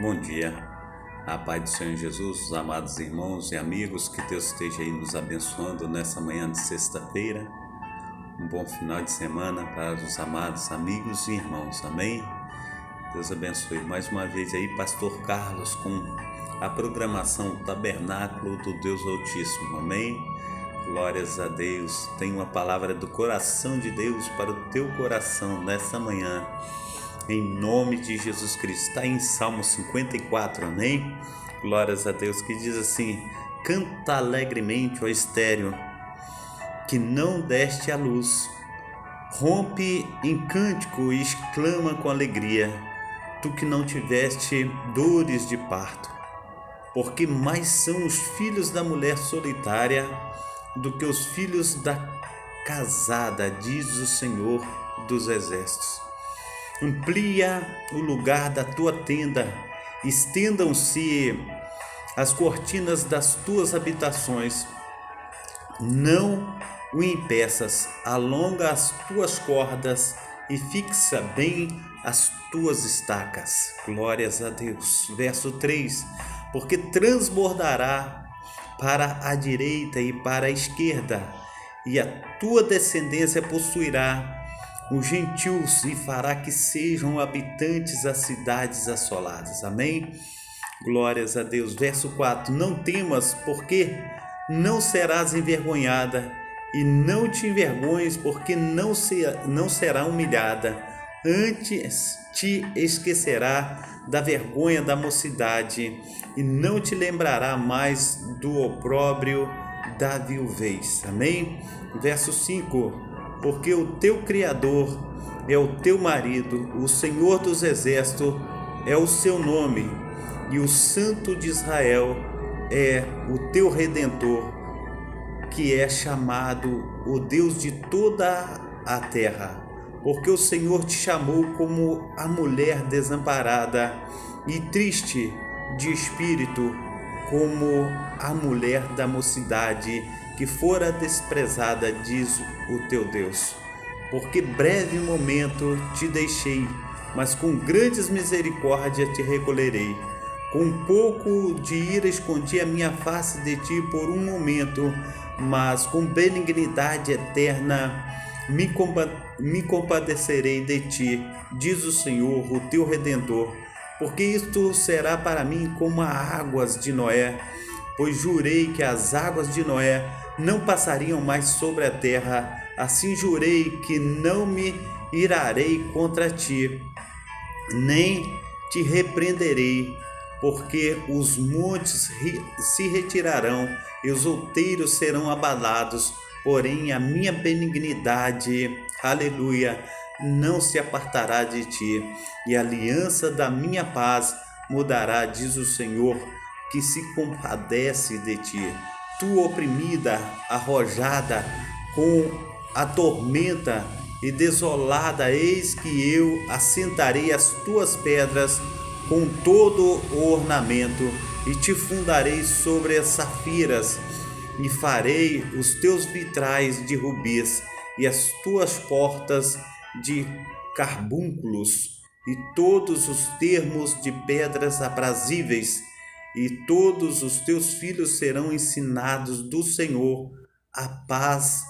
Bom dia, a paz do Senhor Jesus, os amados irmãos e amigos, que Deus esteja aí nos abençoando nessa manhã de sexta-feira. Um bom final de semana para os amados amigos e irmãos, amém? Deus abençoe mais uma vez aí, Pastor Carlos, com a programação Tabernáculo do Deus Altíssimo, amém? Glórias a Deus. Tem uma palavra do coração de Deus para o teu coração nessa manhã, em nome de Jesus Cristo. Está em Salmo 54, amém? Glórias a Deus, que diz assim: canta alegremente, ó estéreo, que não deste a luz, rompe em cântico e exclama com alegria, tu que não tiveste dores de parto, porque mais são os filhos da mulher solitária do que os filhos da casada, diz o Senhor dos Exércitos. Amplia o lugar da tua tenda, estendam-se as cortinas das tuas habitações. Não o impeças, alonga as tuas cordas e fixa bem as tuas estacas. Glórias a Deus. Verso 3: porque transbordará para a direita e para a esquerda, e a tua descendência possuirá os gentios e fará que sejam habitantes as cidades assoladas. Amém? Glórias a Deus. Verso 4: não temas, porque não serás envergonhada, e não te envergonhes, porque não será humilhada. Antes te esquecerá da vergonha da mocidade, e não te lembrará mais do opróbrio da viuvez. Amém? Verso 5: porque o teu Criador é o teu marido, o Senhor dos Exércitos é o seu nome, e o Santo de Israel é o teu Redentor, que é chamado o Deus de toda a terra. Porque o Senhor te chamou como a mulher desamparada e triste de espírito, como a mulher da mocidade que fora desprezada, diz o teu Deus. Porque breve momento te deixei, mas com grandes misericórdias te recolherei. Com um pouco de ira escondi a minha face de ti por um momento, mas com benignidade eterna me compadecerei de ti, diz o Senhor, o teu Redentor. Porque isto será para mim como as águas de Noé, pois jurei que as águas de Noé não passariam mais sobre a terra. Assim jurei que não me irarei contra ti, nem te repreenderei, porque os montes se retirarão e os outeiros serão abalados, porém a minha benignidade, aleluia, não se apartará de ti, e a aliança da minha paz mudará, diz o Senhor, que se compadece de ti. Tu oprimida, arrojada com a tormenta e desolada, eis que eu assentarei as tuas pedras com todo o ornamento, e te fundarei sobre as safiras, e farei os teus vitrais de rubis, e as tuas portas de carbúnculos, e todos os termos de pedras aprazíveis, e todos os teus filhos serão ensinados do Senhor. A paz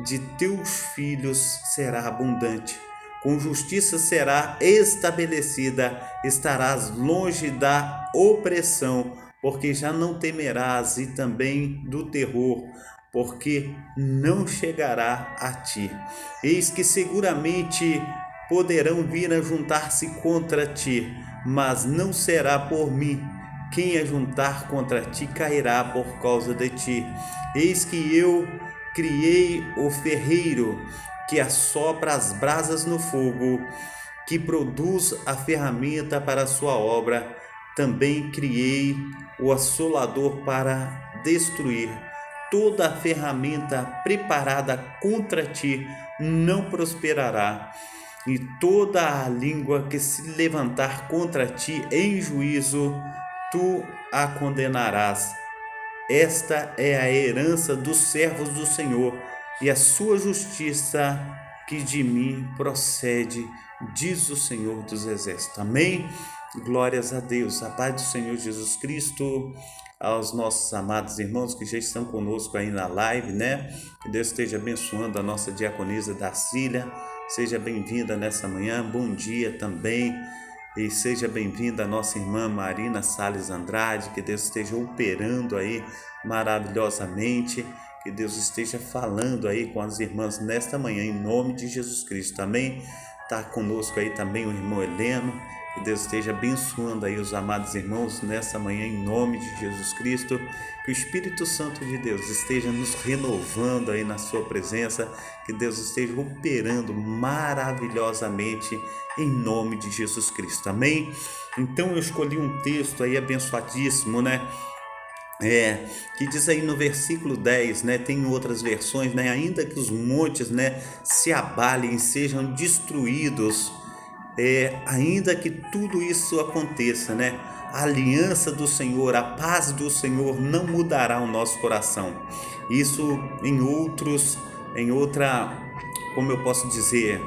de teus filhos será abundante, com justiça será estabelecida, estarás longe da opressão, porque já não temerás, e também do terror, porque não chegará a ti. Eis que seguramente poderão vir a juntar-se contra ti, mas não será por mim. Quem ajuntar contra ti cairá por causa de ti. Eis que eu criei o ferreiro, que assopra as brasas no fogo, que produz a ferramenta para a sua obra. Também criei o assolador para destruir. Toda a ferramenta preparada contra ti não prosperará, e toda a língua que se levantar contra ti em juízo, tu a condenarás. Esta é a herança dos servos do Senhor, e a sua justiça que de mim procede, diz o Senhor dos Exércitos. Amém? Glórias a Deus. A paz do Senhor Jesus Cristo, aos nossos amados irmãos que já estão conosco aí na live, né? Que Deus esteja abençoando a nossa diaconisa Darcília. Seja bem-vinda nessa manhã. Bom dia também. E seja bem-vinda a nossa irmã Marina Salles Andrade. Que Deus esteja operando aí maravilhosamente. Que Deus esteja falando aí com as irmãs nesta manhã, em nome de Jesus Cristo. Também está conosco aí também o irmão Heleno. Que Deus esteja abençoando aí os amados irmãos nessa manhã, em nome de Jesus Cristo. Que o Espírito Santo de Deus esteja nos renovando aí na sua presença. Que Deus esteja operando maravilhosamente em nome de Jesus Cristo. Amém? Então eu escolhi um texto aí abençoadíssimo, né? Que diz aí no versículo 10, né? Tem outras versões, né? Ainda que os montes, né, se abalem, sejam destruídos, ainda que tudo isso aconteça, né? A aliança do Senhor, a paz do Senhor não mudará o nosso coração. Isso em outra, como eu posso dizer,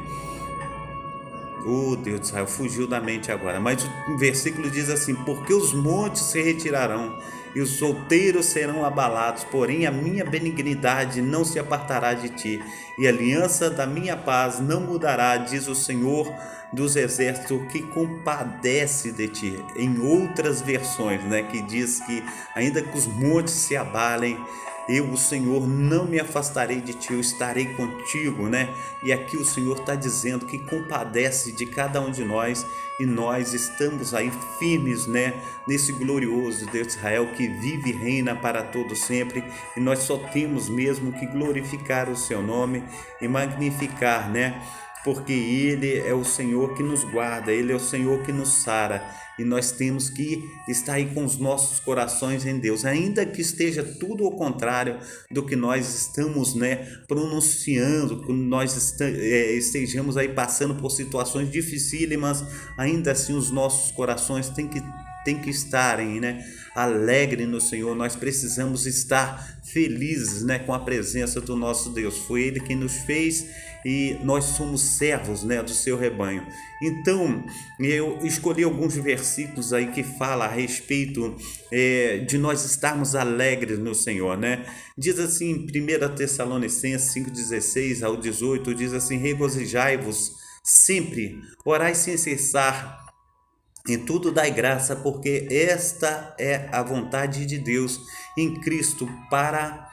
oh Deus do céu, fugiu da mente agora, mas o versículo diz assim: porque os montes se retirarão e os outeiros serão abalados, porém a minha benignidade não se apartará de ti, e a aliança da minha paz não mudará, diz o Senhor dos exércitos, que compadece de ti. Em outras versões, né, que diz que ainda que os montes se abalem, eu, o Senhor, não me afastarei de ti, eu estarei contigo, né? E aqui o Senhor está dizendo que compadece de cada um de nós, e nós estamos aí firmes, né? Nesse glorioso Deus de Israel que vive e reina para todo sempre, e nós só temos mesmo que glorificar o seu nome e magnificar, né? Porque Ele é o Senhor que nos guarda, Ele é o Senhor que nos sara, e nós temos que estar aí com os nossos corações em Deus, ainda que esteja tudo ao contrário do que nós estamos, né, pronunciando, que nós estejamos aí passando por situações dificílimas, ainda assim os nossos corações têm que estarem, né, alegre no Senhor. Nós precisamos estar felizes, né, com a presença do nosso Deus. Foi Ele quem nos fez e nós somos servos, né, do seu rebanho. Então eu escolhi alguns versículos aí que falam a respeito de nós estarmos alegres no Senhor, né? Diz assim em 1 Tessalonicenses 5:16 ao 18, diz assim: regozijai-vos sempre, orai sem cessar, em tudo dai graça, porque esta é a vontade de Deus em Cristo para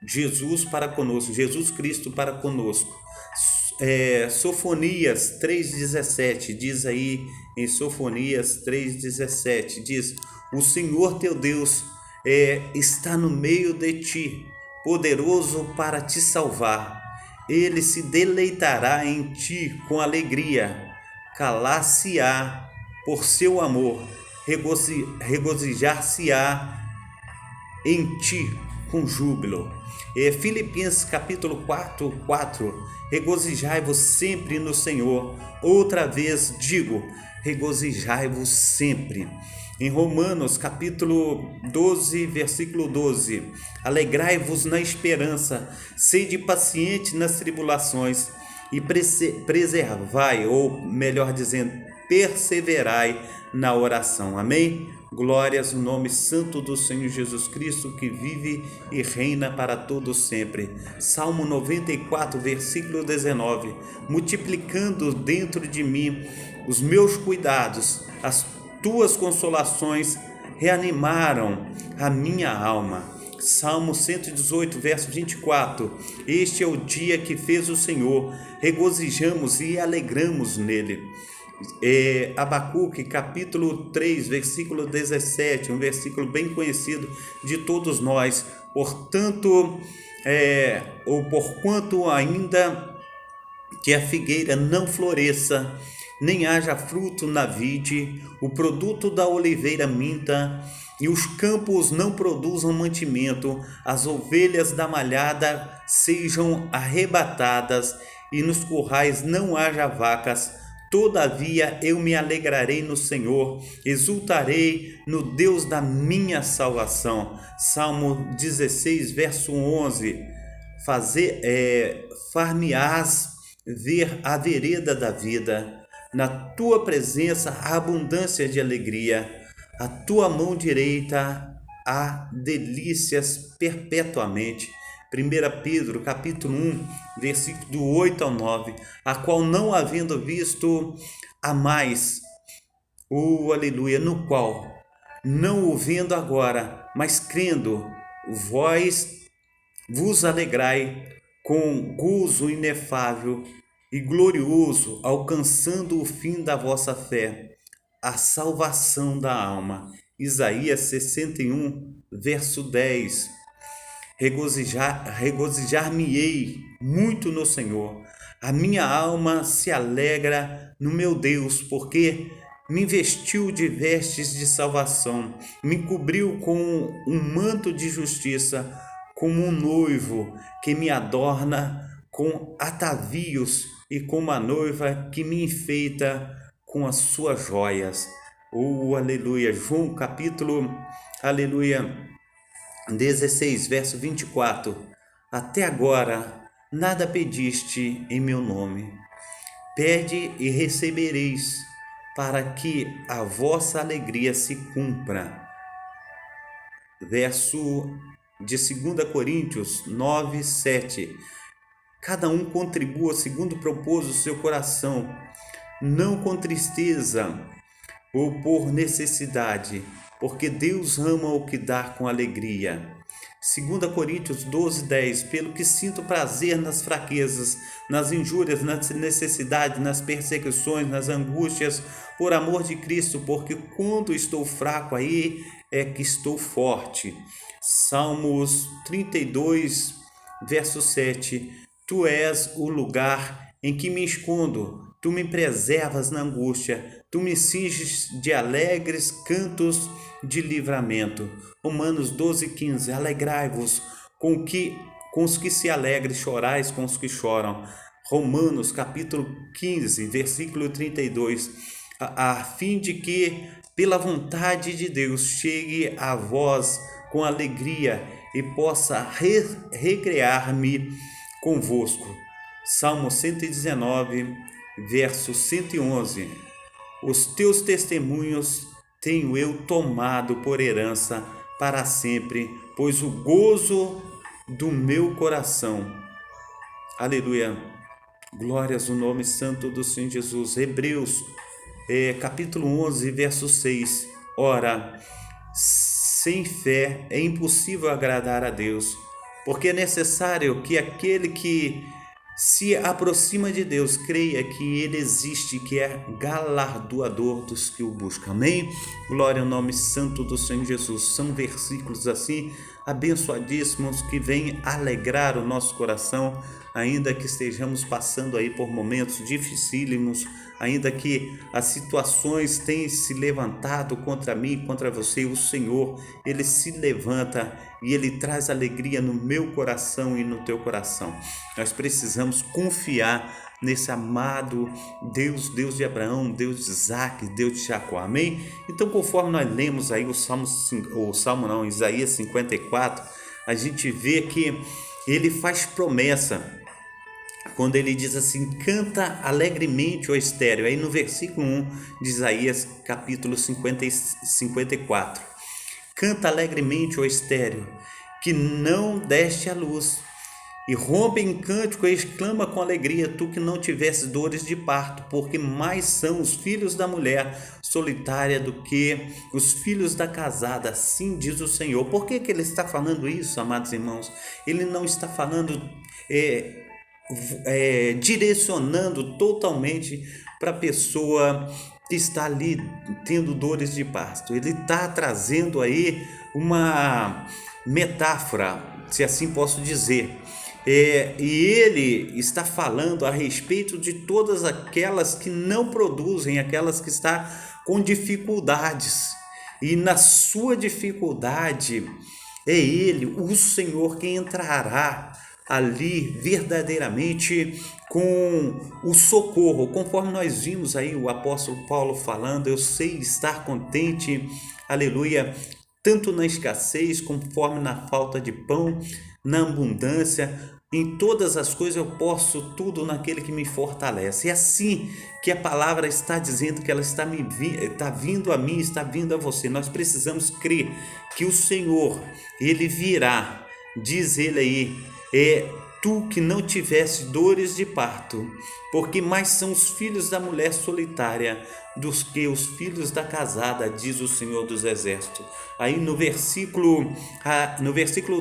Jesus para conosco, Jesus Cristo para conosco. Sofonias 3,17 diz aí, em Sofonias 3,17 diz: o Senhor teu Deus está no meio de ti, poderoso para te salvar. Ele se deleitará em ti com alegria, calar-se-á por seu amor, regozijar-se-á em ti com júbilo. Filipenses capítulo 4:4, regozijai-vos sempre no Senhor. Outra vez digo, regozijai-vos sempre. Em Romanos capítulo 12, versículo 12, alegrai-vos na esperança, sede paciente nas tribulações e preservai, ou melhor dizendo, perseverai na oração. Amém? Glórias no nome santo do Senhor Jesus Cristo, que vive e reina para todo sempre. Salmo 94, versículo 19. Multiplicando dentro de mim os meus cuidados, as tuas consolações reanimaram a minha alma. Salmo 118, verso 24. Este é o dia que fez o Senhor, regozijamos e alegramos nele. Abacuque capítulo 3, versículo 17, um versículo bem conhecido de todos nós. Portanto, porquanto ainda que a figueira não floresça, nem haja fruto na vide, o produto da oliveira minta, e os campos não produzam mantimento, as ovelhas da malhada sejam arrebatadas, e nos currais não haja vacas, todavia eu me alegrarei no Senhor, exultarei no Deus da minha salvação. Salmo 16, verso 11. Far-me-ás ver a vereda da vida, Na tua presença há abundância de alegria. A tua mão direita há delícias perpetuamente. 1 Pedro, capítulo 1, versículo do 8 ao 9, a qual não havendo visto a mais, aleluia, no qual, não o vendo agora, mas crendo, vós vos alegrai com gozo inefável e glorioso, alcançando o fim da vossa fé, a salvação da alma. Isaías 61, verso 10. Regozijar-me-ei muito no Senhor. A minha alma se alegra no meu Deus, porque me vestiu de vestes de salvação, me cobriu com um manto de justiça, como um noivo que me adorna com atavios e como uma noiva que me enfeita com as suas joias. Aleluia. João capítulo, aleluia, 16, verso 24. Até agora nada pediste em meu nome. Pede e recebereis, para que a vossa alegria se cumpra. Verso de 2 Coríntios 9, 7. Cada um contribua segundo propôs o seu coração, não com tristeza ou por necessidade, porque Deus ama o que dá com alegria. 2 Coríntios 12, 10. Pelo que sinto prazer nas fraquezas, nas injúrias, nas necessidades, nas perseguições, nas angústias, por amor de Cristo, porque quando estou fraco, aí é que estou forte. Salmos 32, verso 7. Tu és o lugar em que me escondo, tu me preservas na angústia, tu me cinges de alegres cantos de livramento. Romanos 12, 15. Alegrai-vos com os que se alegrem, chorais com os que choram. Romanos capítulo 15, versículo 32. A fim de que, pela vontade de Deus, chegue a vós com alegria e possa recrear-me convosco. Salmo 119, verso 111. Os teus testemunhos tenho eu tomado por herança para sempre, pois o gozo do meu coração. Aleluia. Glórias ao nome santo do Senhor Jesus. Hebreus, capítulo 11, verso 6. Ora, sem fé é impossível agradar a Deus, porque é necessário que aquele que se aproxima de Deus creia que Ele existe, que é galardoador dos que o buscam. Amém? Glória ao nome santo do Senhor Jesus. São versículos assim abençoadíssimos que vêm alegrar o nosso coração, ainda que estejamos passando aí por momentos dificílimos, ainda que as situações tenham se levantado contra mim, contra você. O Senhor, Ele se levanta e Ele traz alegria no meu coração e no teu coração. Nós precisamos confiar nesse amado Deus, Deus de Abraão, Deus de Isaac, Deus de Jacó. Amém? Então, conforme nós lemos aí Isaías 54, a gente vê que ele faz promessa quando ele diz assim: canta alegremente, ó estéreo. Aí no versículo 1 de Isaías capítulo 54, canta alegremente, ó estéreo, que não deste a luz, e rompe em cântico e exclama com alegria, tu que não tivesse dores de parto, porque mais são os filhos da mulher solitária do que os filhos da casada, assim diz o Senhor. Por que ele está falando isso, amados irmãos? Ele não está falando direcionando totalmente para a pessoa que está ali tendo dores de parto. Ele está trazendo aí uma metáfora, se assim posso dizer. E ele está falando a respeito de todas aquelas que não produzem, aquelas que estão com dificuldades. E na sua dificuldade é ele, o Senhor, que entrará ali verdadeiramente com o socorro. Conforme nós vimos aí o apóstolo Paulo falando, eu sei estar contente, aleluia, tanto na escassez, conforme na falta de pão, na abundância, em todas as coisas eu posso tudo naquele que me fortalece. É assim que a palavra está dizendo que ela está vindo a mim, está vindo a você. Nós precisamos crer que o Senhor, Ele virá. Diz Ele aí, tu que não tivesse dores de parto, porque mais são os filhos da mulher solitária dos que os filhos da casada, diz o Senhor dos Exércitos. Aí no versículo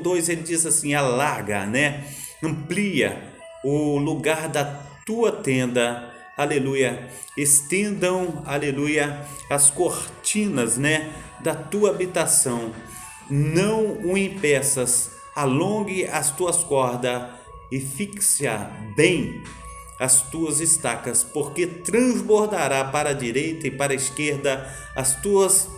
2 ele diz assim, alarga, né? Amplia o lugar da tua tenda, aleluia, estendam, aleluia, as cortinas, né, da tua habitação, não o impeças, alongue as tuas cordas e fixa bem as tuas estacas, porque transbordará para a direita e para a esquerda, as tuas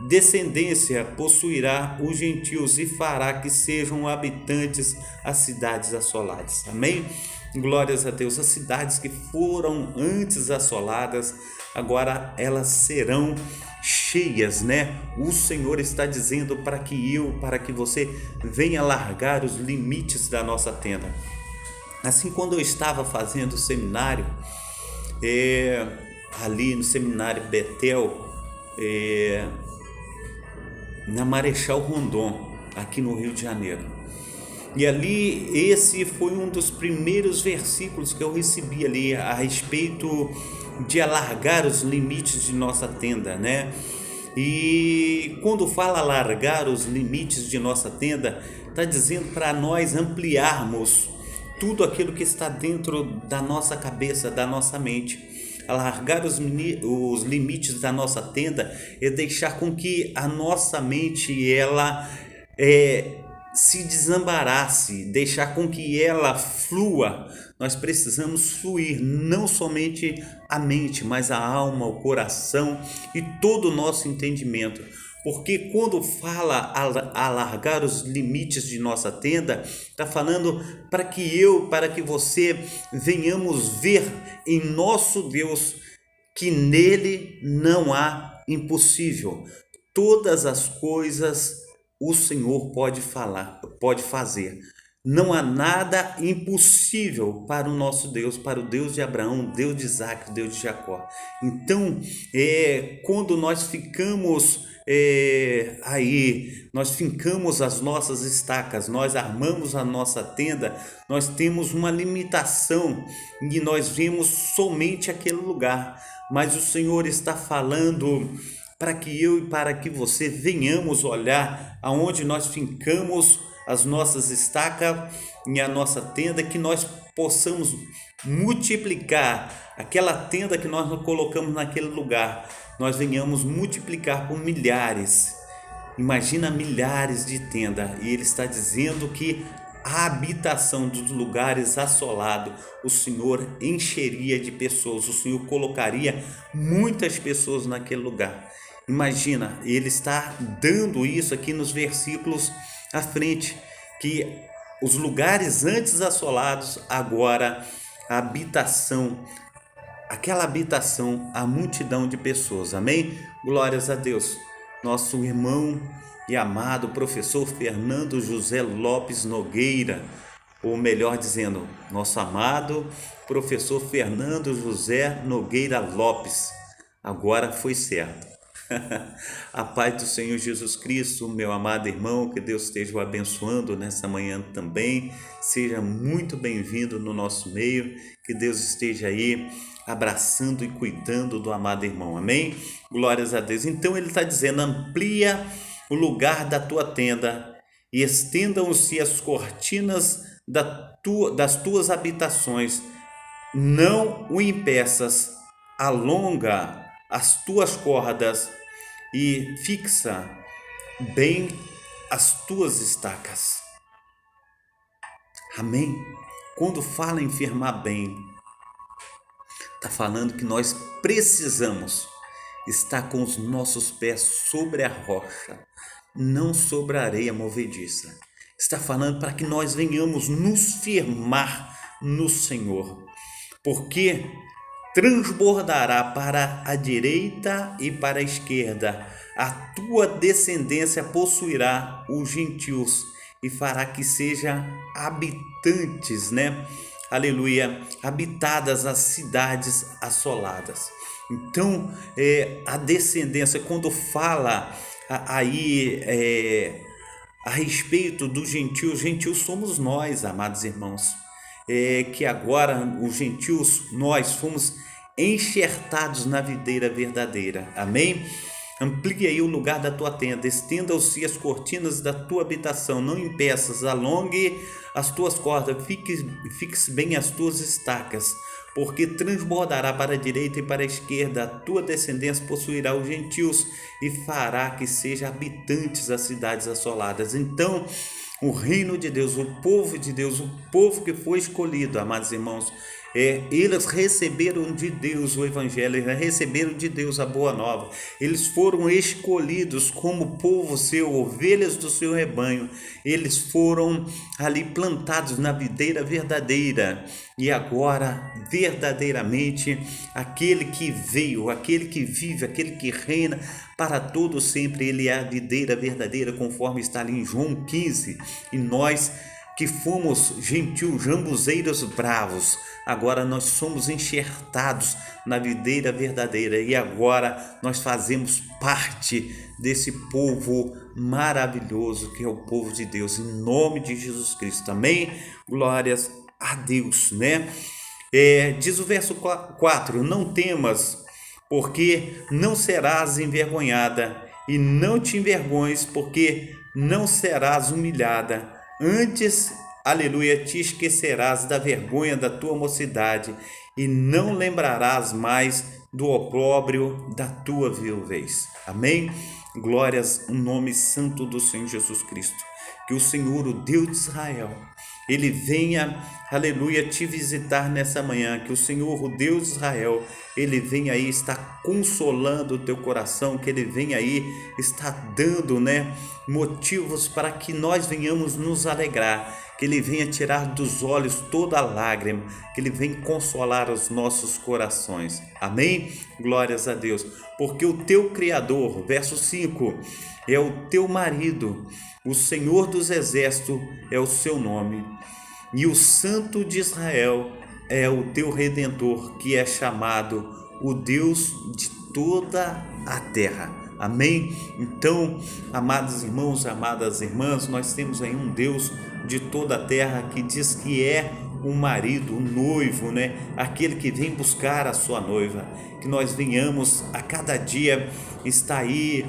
descendência possuirá os gentios e fará que sejam habitantes as cidades assoladas. Amém? Glórias a Deus. As cidades que foram antes assoladas, agora elas serão cheias, né? O Senhor está dizendo para que você venha largar os limites da nossa tenda. Assim, quando eu estava fazendo o seminário, ali no seminário Betel, na Marechal Rondon, aqui no Rio de Janeiro. E ali, esse foi um dos primeiros versículos que eu recebi ali a respeito de alargar os limites de nossa tenda, né? E quando fala alargar os limites de nossa tenda, está dizendo para nós ampliarmos tudo aquilo que está dentro da nossa cabeça, da nossa mente. Alargar os limites da nossa tenda é deixar com que a nossa mente ela se desembarace, deixar com que ela flua. Nós precisamos fluir, não somente a mente, mas a alma, o coração e todo o nosso entendimento. Porque quando fala alargar os limites de nossa tenda, está falando para que você venhamos ver em nosso Deus que nele não há impossível. Todas as coisas o Senhor pode fazer. Não há nada impossível para o nosso Deus, para o Deus de Abraão, Deus de Isaac, Deus de Jacó. Então, quando nós ficamos nós fincamos as nossas estacas, nós armamos a nossa tenda, nós temos uma limitação e nós vemos somente aquele lugar. Mas o Senhor está falando para que eu e para que você venhamos olhar aonde nós fincamos as nossas estacas e a nossa tenda, que nós possamos multiplicar aquela tenda que nós colocamos naquele lugar, nós venhamos multiplicar por milhares. Imagina milhares de tendas, e ele está dizendo que a habitação dos lugares assolados, o Senhor encheria de pessoas, o Senhor colocaria muitas pessoas naquele lugar. Imagina, ele está dando isso aqui nos versículos à frente, que os lugares antes assolados, agora a habitação, aquela habitação, a multidão de pessoas. Amém? Glórias a Deus. Nosso irmão e amado professor Fernando José Lopes Nogueira, ou melhor dizendo, nosso amado professor Fernando José Nogueira Lopes, agora foi certo. A paz do Senhor Jesus Cristo, meu amado irmão, que Deus esteja o abençoando nessa manhã também. Seja muito bem-vindo no nosso meio, que Deus esteja aí abraçando e cuidando do amado irmão, amém? Glórias a Deus. Então ele está dizendo, amplia o lugar da tua tenda e estendam-se as cortinas das tuas habitações, não o impeças, alonga as tuas cordas e fixa bem as tuas estacas. Amém? Quando fala em firmar bem, está falando que nós precisamos estar com os nossos pés sobre a rocha, não sobre a areia movediça. Está falando para que nós venhamos nos firmar no Senhor, porque transbordará para a direita e para a esquerda, a tua descendência possuirá os gentios e fará que sejam habitantes, né? Aleluia, habitadas as cidades assoladas. Então, a descendência, quando fala aí a respeito dos gentios somos nós, amados irmãos, que agora os gentios, nós fomos enxertados na videira verdadeira, amém? Amplie aí o lugar da tua tenda, estendam-se as cortinas da tua habitação, não impeças, alongue as tuas cordas, fixe bem as tuas estacas, porque transbordará para a direita e para a esquerda, a tua descendência possuirá os gentios e fará que sejam habitantes as cidades assoladas. Então, o reino de Deus, o povo que foi escolhido, amados irmãos, eles receberam de Deus o evangelho, eles receberam de Deus a boa nova, eles foram escolhidos como povo seu, ovelhas do seu rebanho, eles foram ali plantados na videira verdadeira, e agora verdadeiramente aquele que veio, aquele que vive, aquele que reina para todo sempre, ele é a videira verdadeira, conforme está ali em João 15, e nós que fomos gentios, jambuzeiros bravos, agora nós somos enxertados na videira verdadeira e agora nós fazemos parte desse povo maravilhoso que é o povo de Deus, em nome de Jesus Cristo, amém? Glórias a Deus, né? Diz o verso 4, não temas, porque não serás envergonhada, e não te envergonhes, porque não serás humilhada. Antes, aleluia, te esquecerás da vergonha da tua mocidade e não lembrarás mais do opróbrio da tua viuvez. Amém? Glórias ao nome santo do Senhor Jesus Cristo. Que o Senhor, o Deus de Israel, ele venha, aleluia, te visitar nessa manhã, que o Senhor, o Deus de Israel, ele venha aí, está consolando o teu coração, que ele venha aí, está dando, né, motivos para que nós venhamos nos alegrar, que ele venha tirar dos olhos toda a lágrima, que ele venha consolar os nossos corações, amém? Glórias a Deus, porque o teu Criador, verso 5, é o teu marido, o Senhor dos Exércitos é o seu nome, e o Santo de Israel é o teu Redentor, que é chamado o Deus de toda a terra. Amém? Então, amados irmãos, amadas irmãs, nós temos aí um Deus de toda a terra que diz que é o marido, o noivo, né? Aquele que vem buscar a sua noiva. Que nós venhamos a cada dia estar aí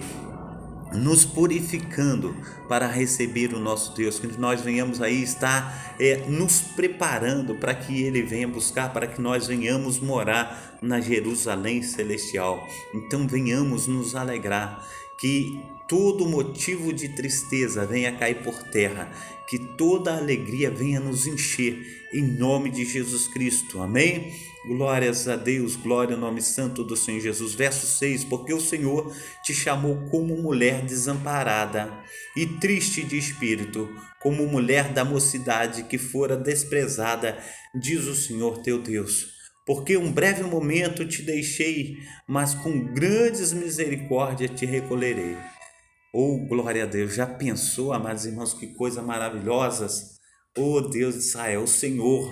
nos purificando para receber o nosso Deus, que nós venhamos aí estar nos preparando para que Ele venha buscar, para que nós venhamos morar na Jerusalém celestial. Então venhamos nos alegrar, que todo motivo de tristeza venha cair por terra, que toda alegria venha nos encher, em nome de Jesus Cristo, amém? Glórias a Deus, glória ao nome santo do Senhor Jesus. Verso 6, porque o Senhor te chamou como mulher desamparada e triste de espírito, como mulher da mocidade que fora desprezada, diz o Senhor teu Deus. Porque um breve momento te deixei, mas com grandes misericórdias te recolherei. Oh, glória a Deus! Já pensou, amados irmãos, que coisas maravilhosas? Oh, Deus de Israel, o Senhor,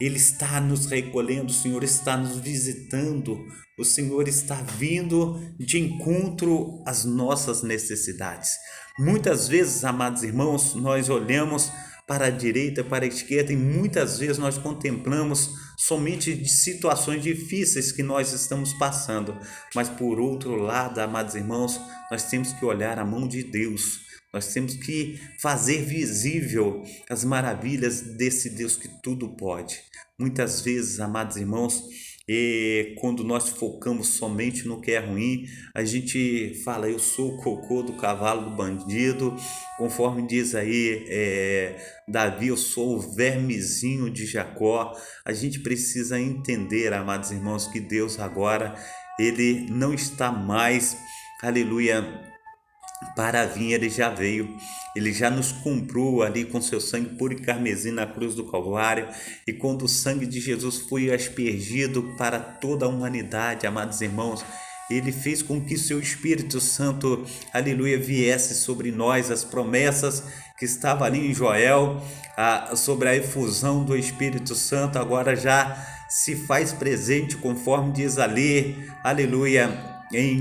Ele está nos recolhendo, o Senhor está nos visitando, o Senhor está vindo de encontro às nossas necessidades. Muitas vezes, amados irmãos, nós olhamos para a direita, para a esquerda e muitas vezes nós contemplamos somente de situações difíceis que nós estamos passando, mas por outro lado, amados irmãos, nós temos que olhar a mão de Deus, nós temos que fazer visível as maravilhas desse Deus que tudo pode. Muitas vezes, amados irmãos, quando nós focamos somente no que é ruim, a gente fala, eu sou o cocô do cavalo do bandido, conforme diz aí Davi, eu sou o vermezinho de Jacó. A gente precisa entender, amados irmãos, que Deus agora, Ele não está mais, aleluia, para vir, Ele já veio, Ele já nos comprou ali com seu sangue puro e carmesim na cruz do Calvário, e quando o sangue de Jesus foi aspergido para toda a humanidade, amados irmãos, Ele fez com que seu Espírito Santo, aleluia, viesse sobre nós, as promessas que estavam ali em Joel, sobre a efusão do Espírito Santo, agora já se faz presente, conforme diz ali, aleluia,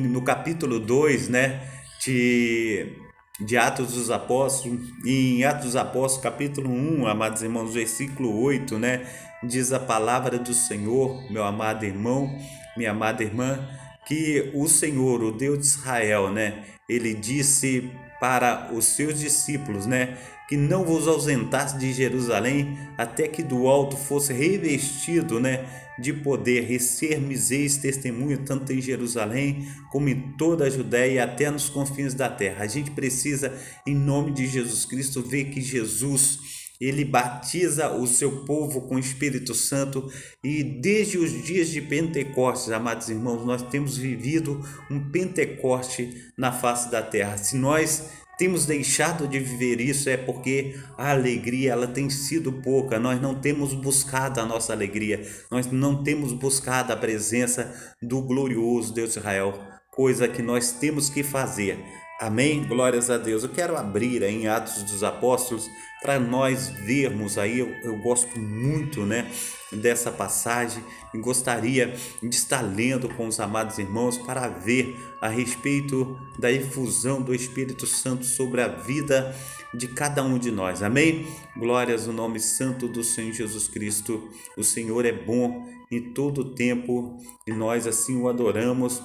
no capítulo 2, né, de Atos dos Apóstolos, em Atos dos Apóstolos, capítulo 1, amados irmãos, versículo 8, né, diz a palavra do Senhor, meu amado irmão, minha amada irmã, que o Senhor, o Deus de Israel, né, ele disse para os seus discípulos, né, que não vos ausentasse de Jerusalém até que do alto fosse revestido, né, de poder, e ser-me-eis testemunho tanto em Jerusalém como em toda a Judéia e até nos confins da terra. A gente precisa, em nome de Jesus Cristo, ver que Jesus, ele batiza o seu povo com o Espírito Santo, e desde os dias de Pentecostes, amados irmãos, nós temos vivido um Pentecoste na face da terra. Se nós temos deixado de viver isso, é porque a alegria, ela tem sido pouca. Nós não temos buscado a nossa alegria, nós não temos buscado a presença do glorioso Deus de Israel, coisa que nós temos que fazer. Amém? Glórias a Deus. Eu quero abrir aí em Atos dos Apóstolos para nós vermos aí, eu gosto muito, né, dessa passagem e gostaria de estar lendo com os amados irmãos para ver a respeito da efusão do Espírito Santo sobre a vida de cada um de nós. Amém? Glórias ao nome santo do Senhor Jesus Cristo. O Senhor é bom em todo o tempo e nós assim o adoramos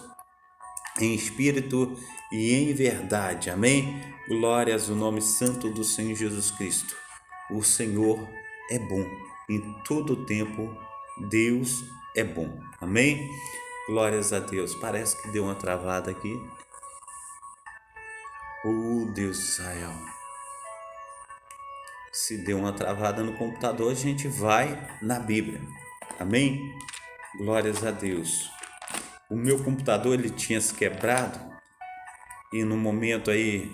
em espírito e em verdade. Amém? Glórias ao nome santo do Senhor Jesus Cristo. O Senhor é bom em todo o tempo. Deus é bom. Amém? Glórias a Deus. Parece que deu uma travada aqui. Deus de Israel. Se deu uma travada no computador, a gente vai na Bíblia. Amém? Glórias a Deus. O meu computador, ele tinha se quebrado, e no momento aí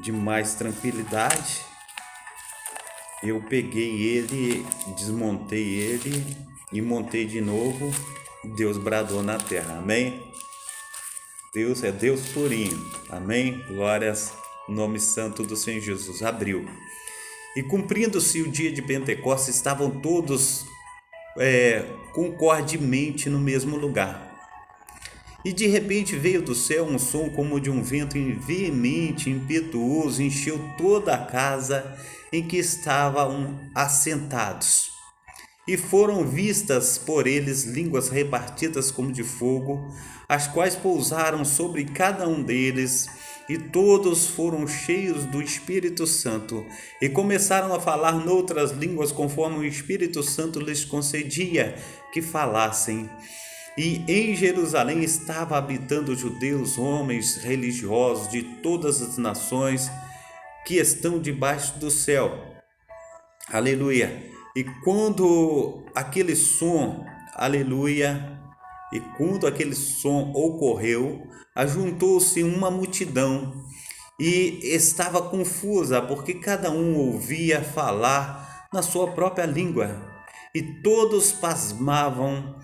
de mais tranquilidade, eu peguei ele, desmontei ele e montei de novo. Deus bradou na terra. Amém? Deus é Deus purinho. Amém? Glórias ao nome santo do Senhor Jesus. Abriu. E cumprindo-se o dia de Pentecostes, estavam todos concordemente no mesmo lugar. E de repente veio do céu um som como de um vento veemente, impetuoso, encheu toda a casa em que estavam assentados. E foram vistas por eles línguas repartidas como de fogo, as quais pousaram sobre cada um deles, e todos foram cheios do Espírito Santo, e começaram a falar noutras línguas, conforme o Espírito Santo lhes concedia que falassem. E em Jerusalém estava habitando judeus, homens religiosos de todas as nações que estão debaixo do céu. Aleluia. E quando aquele som, aleluia, e quando aquele som ocorreu, ajuntou-se uma multidão e estava confusa, porque cada um ouvia falar na sua própria língua, e todos pasmavam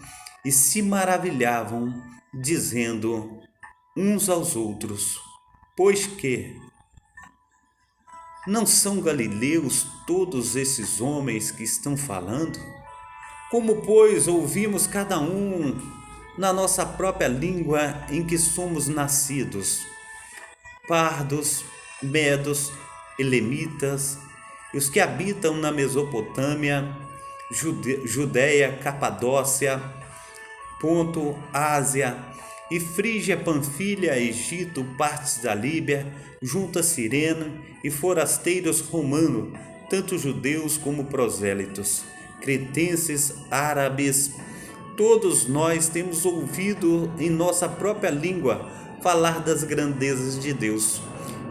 e se maravilhavam, dizendo uns aos outros: pois que não são galileus todos esses homens que estão falando? Como, pois, ouvimos cada um na nossa própria língua em que somos nascidos? Pardos, medos, elamitas, e os que habitam na Mesopotâmia, Judéia, Capadócia, Ponto, Ásia e Frígia, Panfilha, Egito, partes da Líbia, junto a Cirene, e forasteiros romanos, tanto judeus como prosélitos, cretenses, árabes, todos nós temos ouvido em nossa própria língua falar das grandezas de Deus.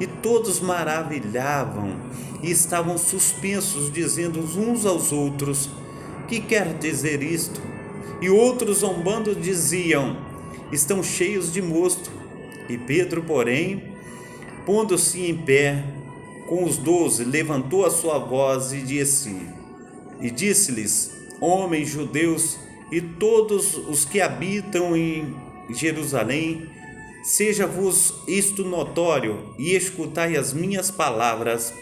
E todos maravilhavam e estavam suspensos, dizendo uns aos outros: que quer dizer isto? E outros, zombando, diziam: estão cheios de mosto. E Pedro, porém, pondo-se em pé com os 12, levantou a sua voz e disse-lhes: homens judeus e todos os que habitam em Jerusalém, seja-vos isto notório, e escutai as minhas palavras.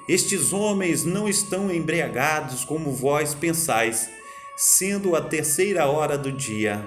Estes homens não estão embriagados como vós pensais, sendo a 3ª hora do dia.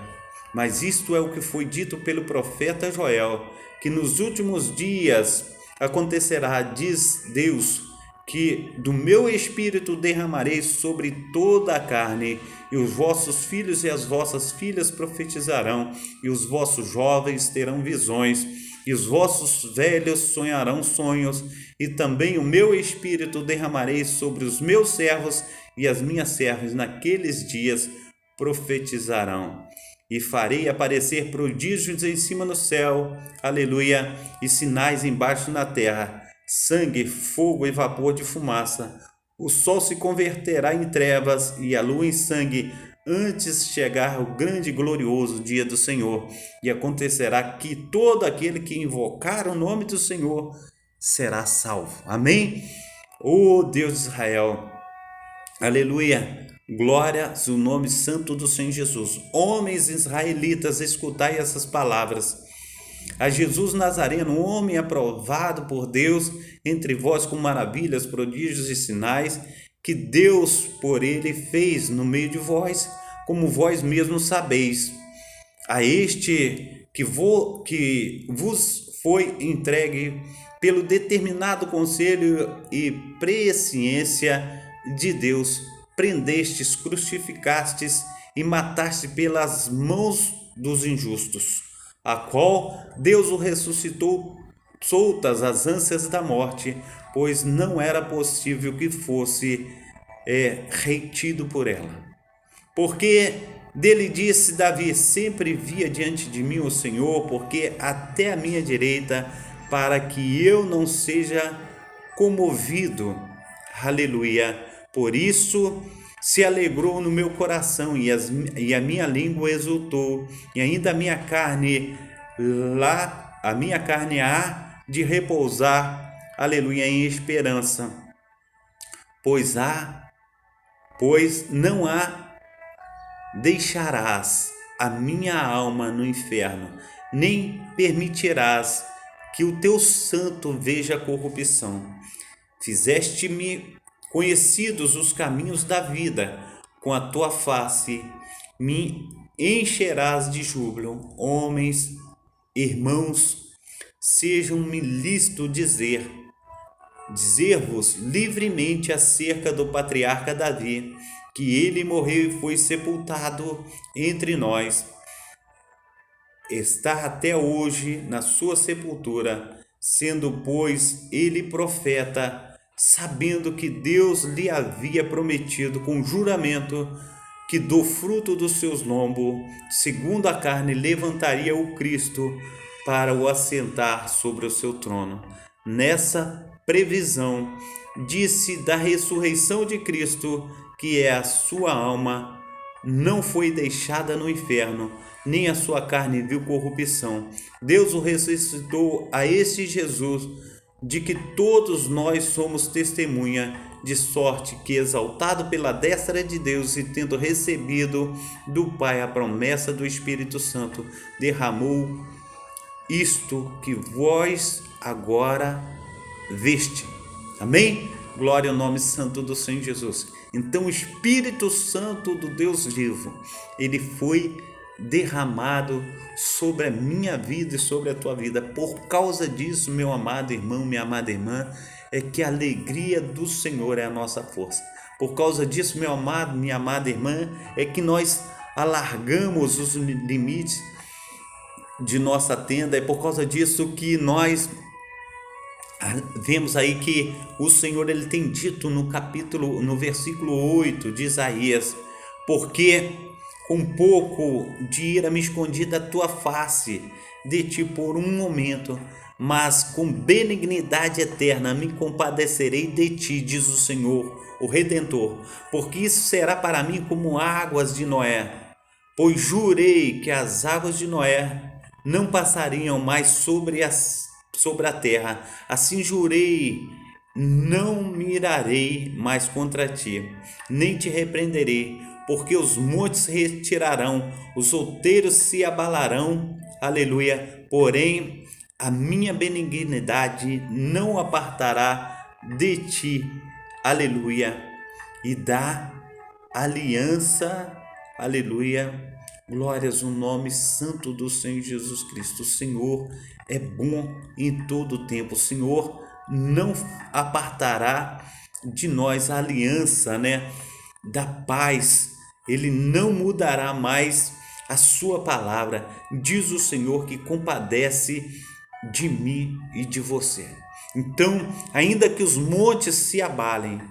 Mas isto é o que foi dito pelo profeta Joel, que nos últimos dias acontecerá, diz Deus, que do meu espírito derramarei sobre toda a carne, e os vossos filhos e as vossas filhas profetizarão, e os vossos jovens terão visões, e os vossos velhos sonharão sonhos, e também o meu espírito derramarei sobre os meus servos e as minhas servas naqueles dias profetizarão. E farei aparecer prodígios em cima no céu, aleluia, e sinais embaixo na terra, sangue, fogo e vapor de fumaça. O sol se converterá em trevas e a lua em sangue, antes chegar o grande e glorioso dia do Senhor. E acontecerá que todo aquele que invocar o nome do Senhor será salvo. Amém? Ó Deus de Israel, aleluia, glória ao nome santo do Senhor Jesus. Homens israelitas, escutai essas palavras. A Jesus Nazareno, um homem aprovado por Deus entre vós com maravilhas, prodígios e sinais, que Deus por ele fez no meio de vós, como vós mesmos sabeis. A este que vos foi entregue pelo determinado conselho e presciência de Deus, prendestes, crucificastes e mataste pelas mãos dos injustos, a qual Deus o ressuscitou soltas as ânsias da morte, pois não era possível que fosse retido por ela. Porque dele disse Davi: sempre via diante de mim o Senhor, porque até a minha direita, para que eu não seja comovido. Aleluia. Por isso se alegrou no meu coração e a minha língua exultou, e ainda a minha carne há de repousar, aleluia, em esperança, pois não deixarás a minha alma no inferno, nem permitirás que o teu santo veja corrupção. Fizeste-me conhecidos os caminhos da vida, com a tua face me encherás de júbilo. Homens, irmãos, sejam-me lícito dizer-vos livremente acerca do patriarca Davi, que ele morreu e foi sepultado entre nós. Está até hoje na sua sepultura, sendo, pois, ele profeta, sabendo que Deus lhe havia prometido com juramento que do fruto dos seus lombos, segundo a carne, levantaria o Cristo para o assentar sobre o seu trono. Nessa previsão, disse da ressurreição de Cristo, que é a sua alma não foi deixada no inferno, nem a sua carne viu corrupção. Deus o ressuscitou a este Jesus, de que todos nós somos testemunha, de sorte que, exaltado pela destra de Deus e tendo recebido do Pai a promessa do Espírito Santo, derramou isto que vós agora veste. Amém? Glória ao nome santo do Senhor Jesus. Então o Espírito Santo do Deus vivo, ele foi derramado sobre a minha vida e sobre a tua vida. Por causa disso, meu amado irmão, minha amada irmã, é que a alegria do Senhor é a nossa força. Por causa disso, meu amado, minha amada irmã, é que nós alargamos os limites de nossa tenda. É por causa disso que nós vemos aí que o Senhor, ele tem dito no versículo 8 de Isaías: porque com pouco de ira me escondi da tua face, de ti por um momento, mas com benignidade eterna me compadecerei de ti, diz o Senhor, o Redentor, porque isso será para mim como águas de Noé, pois jurei que as águas de Noé não passariam mais sobre a terra, assim jurei, não mirarei mais contra ti, nem te repreenderei, porque os montes se retirarão, os outeiros se abalarão, aleluia, porém a minha benignidade não apartará de ti, aleluia, e da aliança, aleluia, glórias ao nome santo do Senhor Jesus Cristo. O Senhor é bom em todo o tempo, o Senhor não apartará de nós a aliança, da paz. Ele não mudará mais a sua palavra, diz o Senhor, que compadece de mim e de você. Então, ainda que os montes se abalem,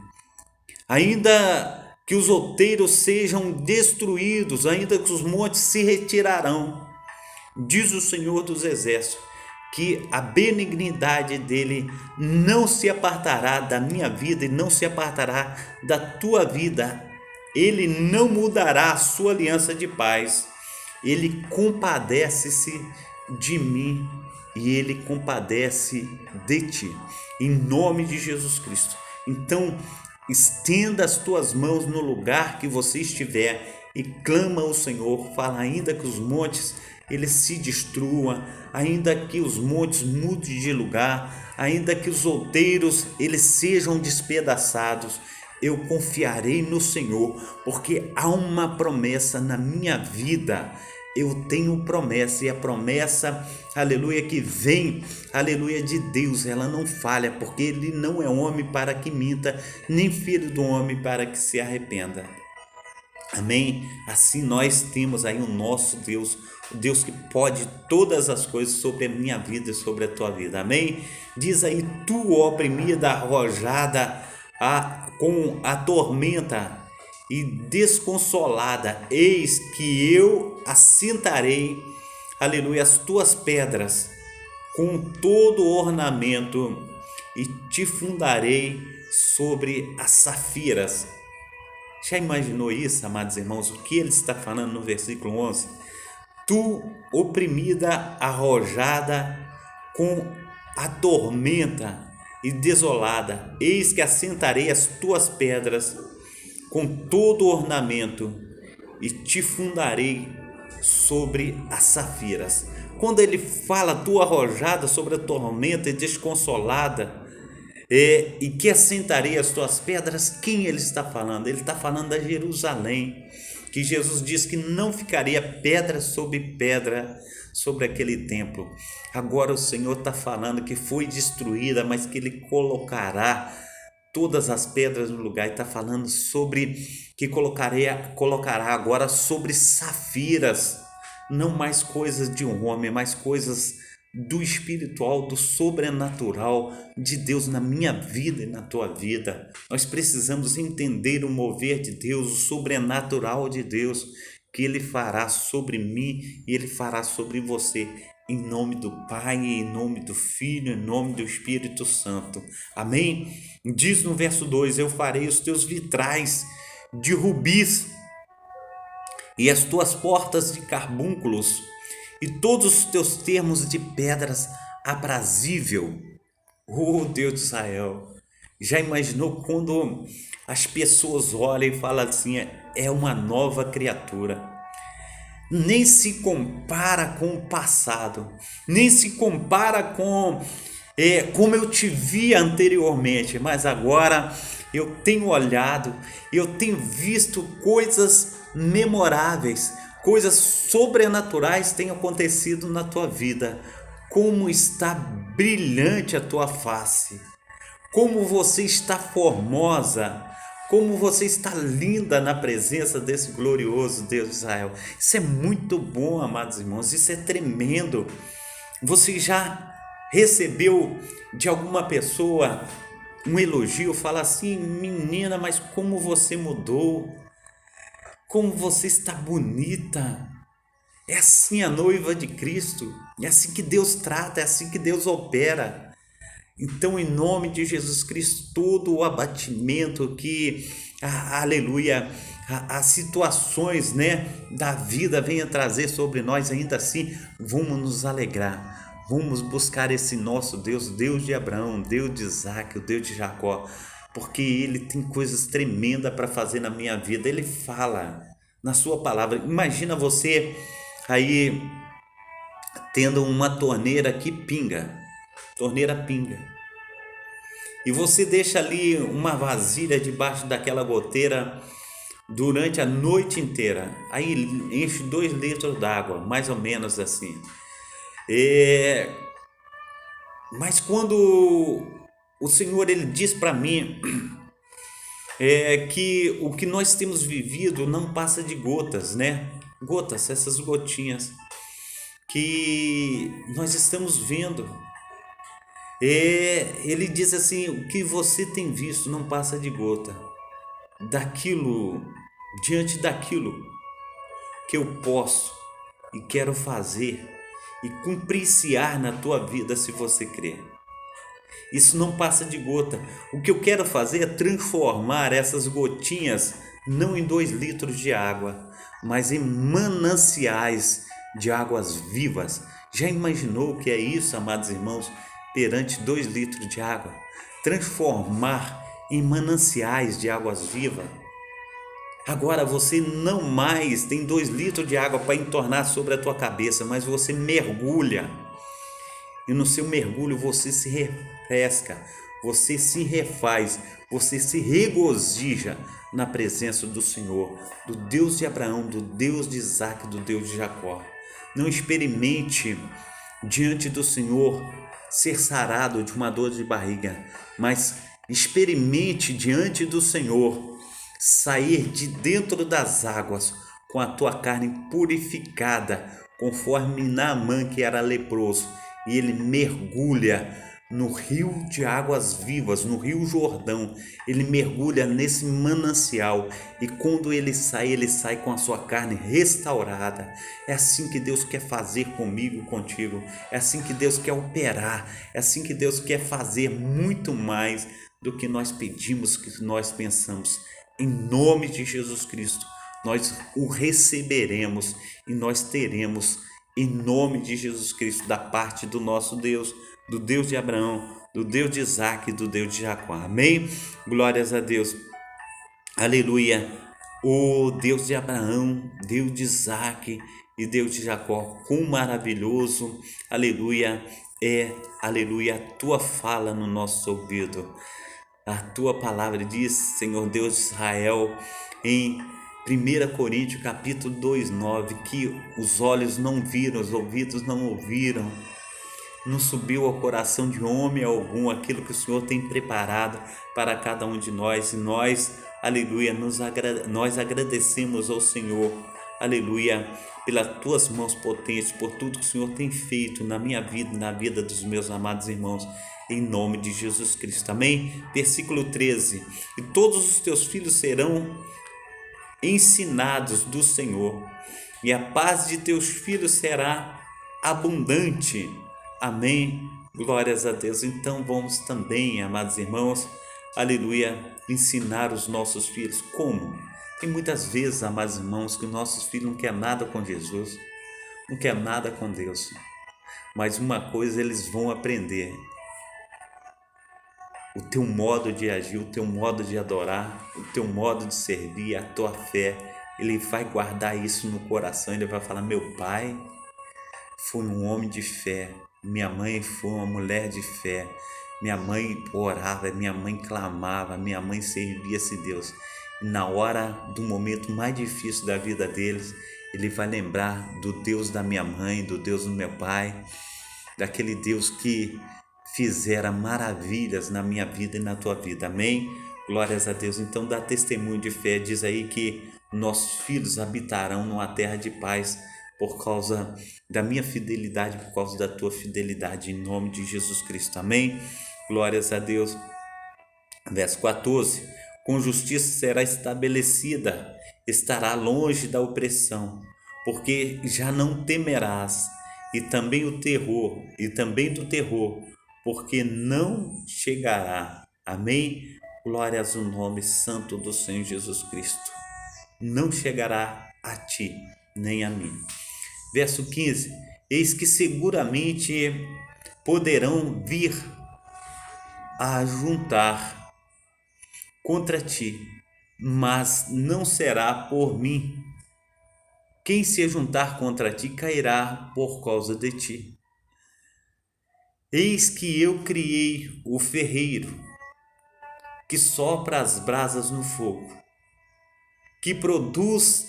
ainda que os outeiros sejam destruídos, ainda que os montes se retirarão, diz o Senhor dos Exércitos, que a benignidade dele não se apartará da minha vida e não se apartará da tua vida. Ele não mudará a sua aliança de paz. Ele compadece-se de mim e ele compadece de ti, em nome de Jesus Cristo. Então, estenda as tuas mãos no lugar que você estiver e clama ao Senhor. Fala, ainda que os montes eles se destruam, ainda que os montes mudem de lugar, ainda que os outeiros eles sejam despedaçados, eu confiarei no Senhor, porque há uma promessa na minha vida. Eu tenho promessa, e a promessa, aleluia, que vem, aleluia, de Deus, ela não falha, porque ele não é homem para que minta, nem filho do homem para que se arrependa. Amém? Assim nós temos aí o nosso Deus, o Deus que pode todas as coisas sobre a minha vida e sobre a tua vida. Amém? Diz aí, tu oprimida, arrojada com a tormenta e desconsolada, eis que eu assentarei, aleluia, as tuas pedras com todo ornamento e te fundarei sobre as safiras. Já imaginou isso, amados irmãos? O que ele está falando no versículo 11? Tu, oprimida, arrojada com a tormenta e desolada, eis que assentarei as tuas pedras com todo ornamento e te fundarei sobre as safiras. Quando ele fala tu arrojada sobre a tormenta e desconsolada, e que assentarei as tuas pedras, quem ele está falando? Ele está falando da Jerusalém, que Jesus diz que não ficaria pedra sobre pedra sobre aquele templo. Agora o Senhor está falando que foi destruída, mas que ele colocará todas as pedras no lugar. Está falando sobre que colocará agora sobre safiras, não mais coisas de um homem, mais coisas do espiritual, do sobrenatural de Deus na minha vida e na tua vida. Nós precisamos entender o mover de Deus, o sobrenatural de Deus, que ele fará sobre mim e ele fará sobre você, em nome do Pai, em nome do Filho, em nome do Espírito Santo. Amém? Diz no verso 2, eu farei os teus vitrais de rubis e as tuas portas de carbúnculos e todos os teus termos de pedras aprazível. Oh Deus de Israel, já imaginou quando as pessoas olham e falam assim, é uma nova criatura? Nem se compara com o passado, nem se compara com como eu te via anteriormente, mas agora eu tenho olhado, eu tenho visto coisas memoráveis, coisas sobrenaturais têm acontecido na tua vida. Como está brilhante a tua face, como você está formosa, como você está linda na presença desse glorioso Deus de Israel. Isso é muito bom, amados irmãos, isso é tremendo. Você já recebeu de alguma pessoa um elogio, fala assim, menina, mas como você mudou, como você está bonita. É assim a noiva de Cristo, é assim que Deus trata, é assim que Deus opera. Então, em nome de Jesus Cristo, todo o abatimento que, aleluia, as situações, da vida venha trazer sobre nós, ainda assim, vamos nos alegrar, vamos buscar esse nosso Deus, Deus de Abraão, Deus de Isaac, o Deus de Jacó. porque Ele tem coisas tremendas para fazer na minha vida. Ele fala na sua palavra. Imagina você aí tendo uma torneira que pinga, torneira pinga, e você deixa ali uma vasilha debaixo daquela goteira durante a noite inteira, aí enche 2 litros d'água, mais ou menos assim. Mas quando o Senhor ele diz para mim que o que nós temos vivido não passa de gotas, né? Gotas, essas gotinhas que nós estamos vendo. Ele diz assim: o que você tem visto não passa de gota. Diante daquilo que eu posso e quero fazer e cumpriciar na tua vida, se você crer. Isso não passa de gota. O que eu quero fazer é transformar essas gotinhas não em 2 litros de água, mas em mananciais de águas vivas. Já imaginou o que é isso, amados irmãos, perante 2 litros de água? Transformar em mananciais de águas vivas. Agora você não mais tem 2 litros de água para entornar sobre a tua cabeça, mas você mergulha. E no seu mergulho você se refresca, você se refaz, você se regozija na presença do Senhor, do Deus de Abraão, do Deus de Isaac, do Deus de Jacó. Não experimente diante do Senhor ser sarado de uma dor de barriga, mas experimente diante do Senhor sair de dentro das águas com a tua carne purificada, conforme Naamã, que era leproso, e ele mergulha no rio de águas vivas, no rio Jordão. Ele mergulha nesse manancial, e quando ele sai com a sua carne restaurada. É assim que Deus quer fazer comigo e contigo, é assim que Deus quer operar, é assim que Deus quer fazer muito mais do que nós pedimos, que nós pensamos. Em nome de Jesus Cristo, nós o receberemos e nós teremos, em nome de Jesus Cristo, da parte do nosso Deus, do Deus de Abraão, do Deus de Isaac e do Deus de Jacó. Amém? Glórias a Deus. Aleluia. O Deus de Abraão, Deus de Isaac e Deus de Jacó, quão maravilhoso, aleluia, aleluia, a tua fala no nosso ouvido. A tua palavra diz, Senhor Deus de Israel, em 1 Coríntios capítulo 2:9, que os olhos não viram, os ouvidos não ouviram, não subiu ao coração de homem algum aquilo que o Senhor tem preparado para cada um de nós. E nós, aleluia, nós agradecemos ao Senhor, aleluia, pelas tuas mãos potentes, por tudo que o Senhor tem feito na minha vida e na vida dos meus amados irmãos, em nome de Jesus Cristo. Amém? Versículo 13: e todos os teus filhos serão ensinados do Senhor, e a paz de teus filhos será abundante. Amém? Glórias a Deus. Então vamos também, amados irmãos, aleluia, ensinar os nossos filhos. Como? Tem muitas vezes, amados irmãos, que nossos filhos não querem nada com Jesus, não querem nada com Deus, mas uma coisa eles vão aprender: o teu modo de agir, o teu modo de adorar, o teu modo de servir, a tua fé. Ele vai guardar isso no coração, ele vai falar: meu pai foi um homem de fé, minha mãe foi uma mulher de fé, minha mãe orava, minha mãe clamava, minha mãe servia esse Deus. E na hora do momento mais difícil da vida deles, ele vai lembrar do Deus da minha mãe, do Deus do meu pai, daquele Deus que fizera maravilhas na minha vida e na tua vida. Amém? Glórias a Deus. Então dá testemunho de fé, diz aí que nossos filhos habitarão numa terra de paz por causa da minha fidelidade, por causa da tua fidelidade, em nome de Jesus Cristo. Amém? Glórias a Deus. Verso 14: com justiça será estabelecida, estará longe da opressão, porque já não temerás, e também do terror, porque não chegará. Amém? Glórias ao nome santo do Senhor Jesus Cristo. Não chegará a ti, nem a mim. Verso 15: eis que seguramente poderão vir a juntar contra ti, mas não será por mim. Quem se juntar contra ti cairá por causa de ti. Eis que eu criei o ferreiro, que sopra as brasas no fogo, que produz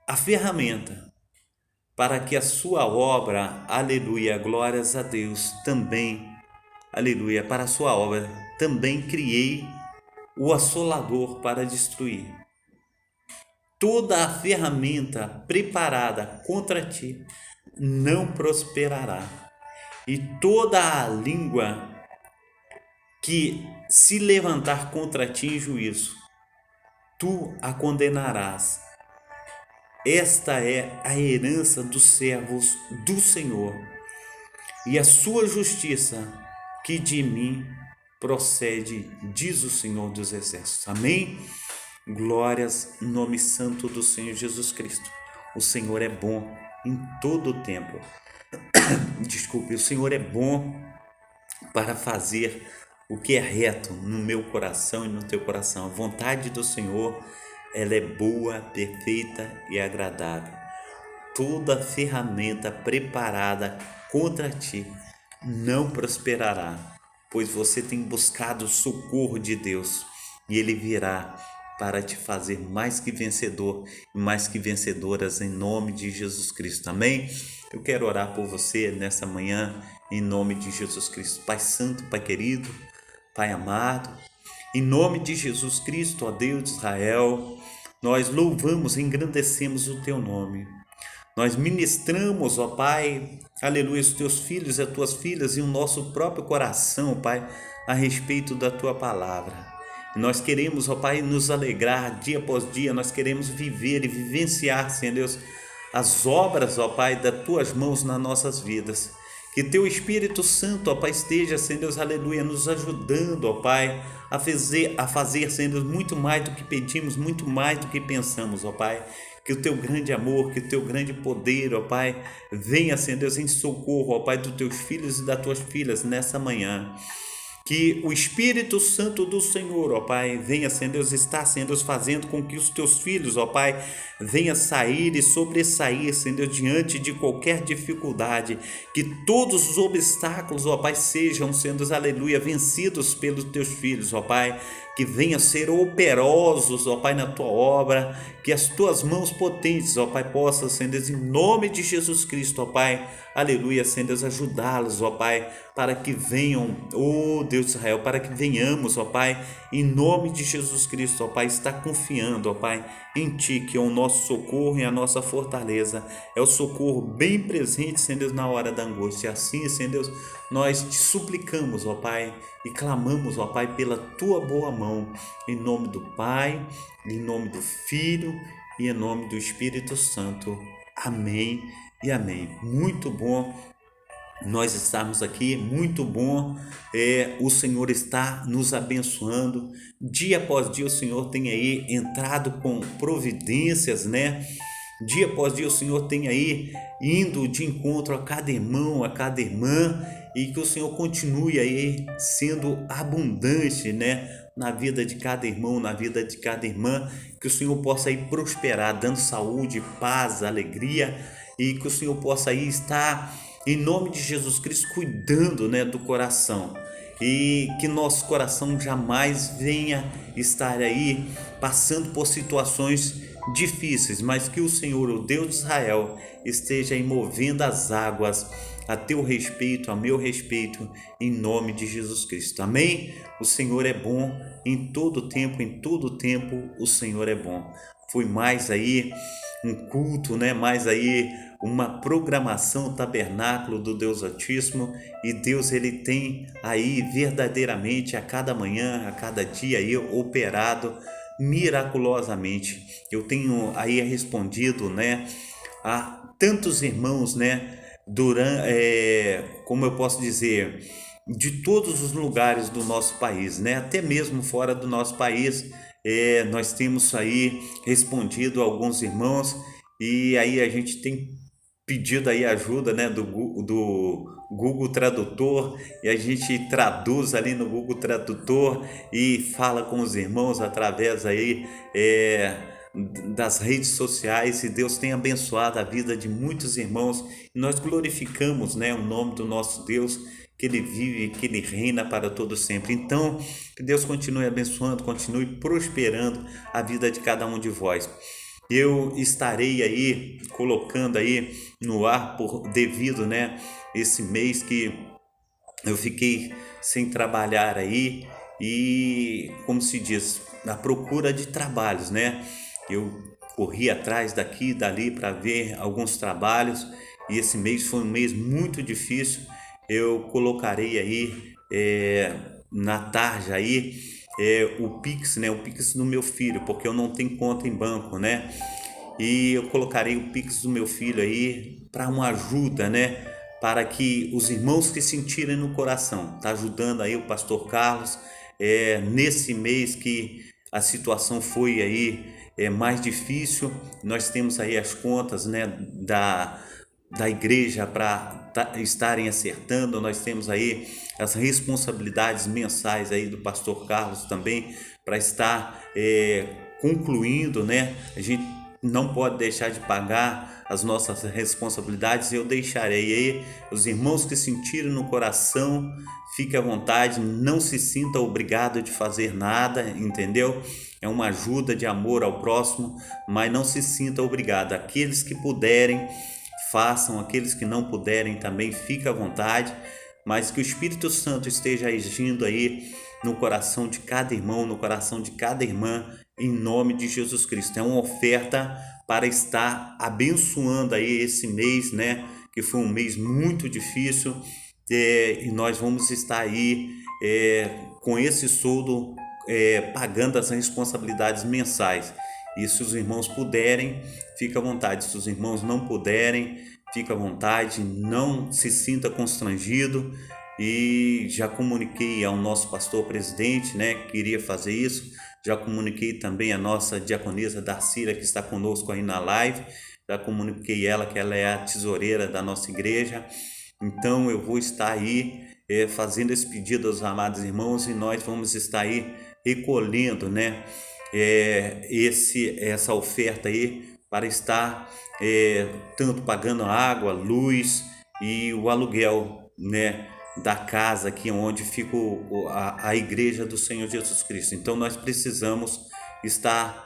a ferramenta, para que a sua obra, aleluia, glórias a Deus, também, aleluia, para a sua obra, também criei o assolador para destruir. Toda a ferramenta preparada contra ti não prosperará, e toda a língua que se levantar contra ti em juízo, tu a condenarás. Esta é a herança dos servos do Senhor, e a sua justiça que de mim procede, diz o Senhor dos Exércitos. Amém? Glórias no nome santo do Senhor Jesus Cristo. O Senhor é bom em todo o tempo. Desculpe, o Senhor é bom para fazer o que é reto no meu coração e no teu coração. A vontade do Senhor, ela é boa, perfeita e agradável. Toda ferramenta preparada contra ti não prosperará, pois você tem buscado o socorro de Deus, e Ele virá para te fazer mais que vencedor e mais que vencedoras em nome de Jesus Cristo. Amém? Eu quero orar por você nessa manhã em nome de Jesus Cristo. Pai Santo, Pai querido, Pai amado, em nome de Jesus Cristo, ó Deus de Israel, nós louvamos e engrandecemos o teu nome. Nós ministramos, ó Pai, aleluia, os teus filhos e as tuas filhas e o nosso próprio coração, Pai, a respeito da tua palavra. Nós queremos, ó Pai, nos alegrar dia após dia, nós queremos viver e vivenciar, Senhor Deus, as obras, ó Pai, das tuas mãos nas nossas vidas. Que teu Espírito Santo, ó Pai, esteja, Senhor Deus, aleluia, nos ajudando, ó Pai, a fazer, Senhor Deus, muito mais do que pedimos, muito mais do que pensamos, ó Pai. Que o teu grande amor, que o teu grande poder, ó Pai, venha, Senhor Deus, em socorro, ó Pai, dos teus filhos e das tuas filhas nessa manhã. Que o Espírito Santo do Senhor, ó Pai, venha, Senhor Deus, estar, Senhor Deus, fazendo com que os teus filhos, ó Pai, venha sair e sobressair, Senhor Deus, diante de qualquer dificuldade. Que todos os obstáculos, ó Pai, sejam, Senhor Deus, aleluia, vencidos pelos teus filhos, ó Pai. Que venham ser operosos, ó Pai, na tua obra, que as tuas mãos potentes, ó Pai, possam, Senhor Deus, em nome de Jesus Cristo, ó Pai, aleluia, Senhor Deus, ajudá-los, ó Pai, para que venham, ó Deus de Israel, para que venhamos, ó Pai, em nome de Jesus Cristo, ó Pai, está confiando, ó Pai, em Ti, que é o nosso socorro e a nossa fortaleza, é o socorro bem presente, Senhor Deus, na hora da angústia. Assim, Senhor Deus, nós te suplicamos, ó Pai, e clamamos, ó Pai, pela Tua boa mão, em nome do Pai, em nome do Filho e em nome do Espírito Santo. Amém e amém. Muito bom nós estamos aqui, muito bom, o Senhor está nos abençoando, dia após dia o Senhor tem aí entrado com providências, né? Dia após dia o Senhor tem aí indo de encontro a cada irmão, a cada irmã, e que o Senhor continue aí sendo abundante, né? Na vida de cada irmão, na vida de cada irmã, que o Senhor possa aí prosperar, dando saúde, paz, alegria, e que o Senhor possa aí estar, em nome de Jesus Cristo, cuidando, né, do coração, e que nosso coração jamais venha estar aí passando por situações difíceis, mas que o Senhor, o Deus de Israel, esteja aí movendo as águas a teu respeito, a meu respeito, em nome de Jesus Cristo. Amém? O Senhor é bom em todo tempo o Senhor é bom. Foi mais aí um culto, né? Mais aí uma programação tabernáculo do Deus Altíssimo, e Deus, ele tem aí verdadeiramente a cada manhã, a cada dia aí operado miraculosamente. Eu tenho aí respondido, né, a tantos irmãos, né, como eu posso dizer, de todos os lugares do nosso país, né, até mesmo fora do nosso país. Nós temos aí respondido a alguns irmãos, e aí a gente tem pedido aí ajuda, né, do Google Tradutor e a gente traduz ali no Google Tradutor e fala com os irmãos através aí das redes sociais, e Deus tem abençoado a vida de muitos irmãos, e nós glorificamos, né, o nome do nosso Deus, que Ele vive, que Ele reina para todo sempre. Então, que Deus continue abençoando, continue prosperando a vida de cada um de vós. Eu estarei aí colocando aí no ar devido, né, esse mês que eu fiquei sem trabalhar aí e, como se diz, na procura de trabalhos, né? Eu corri atrás daqui e dali para ver alguns trabalhos, e esse mês foi um mês muito difícil. Eu colocarei aí na tarja aí o Pix, né? O Pix do meu filho, porque eu não tenho conta em banco, né? E eu colocarei o Pix do meu filho aí para uma ajuda, né? Para que os irmãos que sentirem no coração, tá ajudando aí o pastor Carlos nesse mês que a situação foi aí mais difícil. Nós temos aí as contas, né, da igreja para estarem acertando. Nós temos aí as responsabilidades mensais aí do pastor Carlos também para estar concluindo, né? A gente não pode deixar de pagar as nossas responsabilidades. Eu deixarei aí os irmãos que sentiram no coração, fique à vontade, não se sinta obrigado de fazer nada, entendeu? É uma ajuda de amor ao próximo, mas não se sinta obrigado. Aqueles que puderem, façam; aqueles que não puderem também, fique à vontade, mas que o Espírito Santo esteja agindo aí no coração de cada irmão, no coração de cada irmã, em nome de Jesus Cristo. É uma oferta para estar abençoando aí esse mês, né, que foi um mês muito difícil, e nós vamos estar aí com esse soldo pagando as responsabilidades mensais. E se os irmãos puderem, fica à vontade. Se os irmãos não puderem, fica à vontade, não se sinta constrangido. E já comuniquei ao nosso pastor presidente, né, que iria fazer isso. Já comuniquei também a nossa diaconisa Darcília, que está conosco aí na live. Já comuniquei ela que ela é a tesoureira da nossa igreja. Então eu vou estar aí fazendo esse pedido aos amados irmãos, e nós vamos estar aí recolhendo, né, essa oferta aí para estar tanto pagando água, luz e o aluguel, né, da casa aqui onde fica a igreja do Senhor Jesus Cristo. Então nós precisamos estar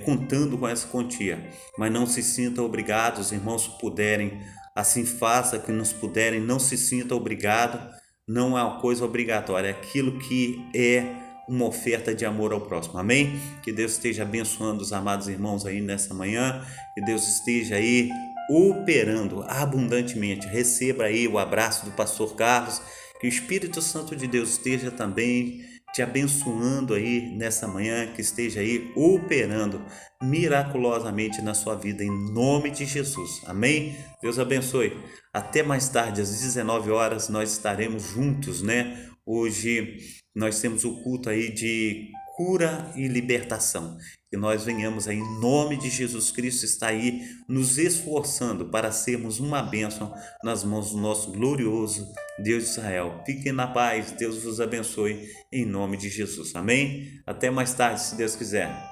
contando com essa quantia, mas não se sinta obrigado. Os irmãos puderem, assim faça; que nos puderem, não se sinta obrigado. Não é uma coisa obrigatória, é aquilo que é uma oferta de amor ao próximo. Amém? Que Deus esteja abençoando os amados irmãos aí nessa manhã, que Deus esteja aí operando abundantemente. Receba aí o abraço do pastor Carlos, que o Espírito Santo de Deus esteja também te abençoando aí nessa manhã, que esteja aí operando miraculosamente na sua vida, em nome de Jesus. Amém? Deus abençoe. Até mais tarde, às 19 horas, nós estaremos juntos, né? Hoje nós temos o culto aí de cura e libertação. Que nós venhamos aí, em nome de Jesus Cristo, estar aí nos esforçando para sermos uma bênção nas mãos do nosso glorioso Deus de Israel. Fiquem na paz, Deus vos abençoe, em nome de Jesus. Amém? Até mais tarde, se Deus quiser.